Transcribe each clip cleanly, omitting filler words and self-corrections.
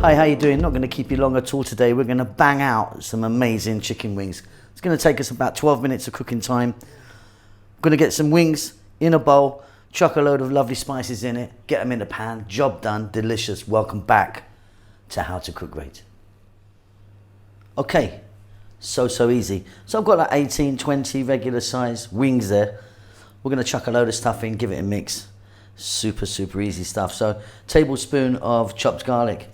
Hi, how you doing? Not going to keep you long at all today. We're going to bang out some amazing chicken wings. It's going to take us about 12 minutes of cooking time. We're going to get some wings in a bowl, chuck a load of lovely spices in it, get them in the pan, job done, delicious. Welcome back to How to Cook Great. Okay, so easy. So I've got like 18, 20 regular size wings there. We're going to chuck a load of stuff in, give it a mix. Super easy stuff. So tablespoon of chopped garlic,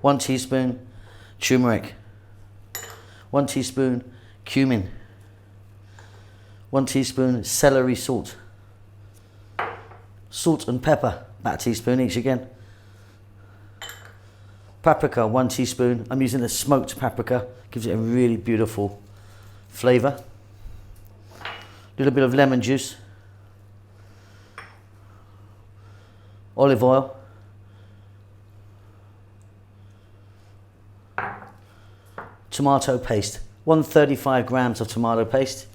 1 teaspoon turmeric, 1 teaspoon cumin, 1 teaspoon celery salt, salt and pepper, about a teaspoon each again, paprika, 1 teaspoon. I'm using a smoked paprika, gives it a really beautiful flavour. A little bit of lemon juice, olive oil, tomato paste, 135 grams of tomato paste.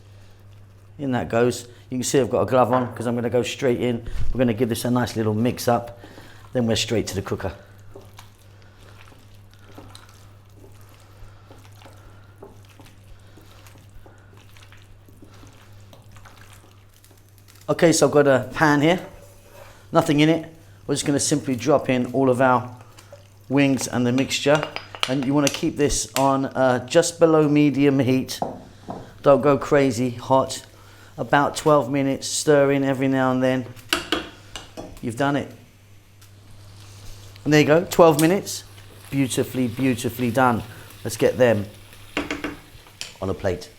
In that goes. You can see I've got a glove on because I'm going to go straight in. We're going to give this a nice little mix up, then we're straight to the cooker. Okay, so I've got a pan here, nothing in it. We're just going to simply drop in all of our wings and the mixture. And you want to keep this on just below medium heat. Don't go crazy hot. About 12 minutes, stir in every now and then. You've done it. And there you go, 12 minutes. Beautifully done. Let's get them on a plate.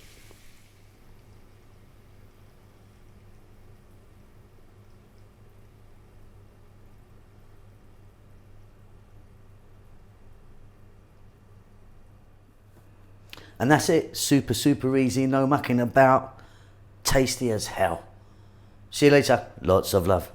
And that's it, super easy, no mucking about, tasty as hell. See you later, lots of love.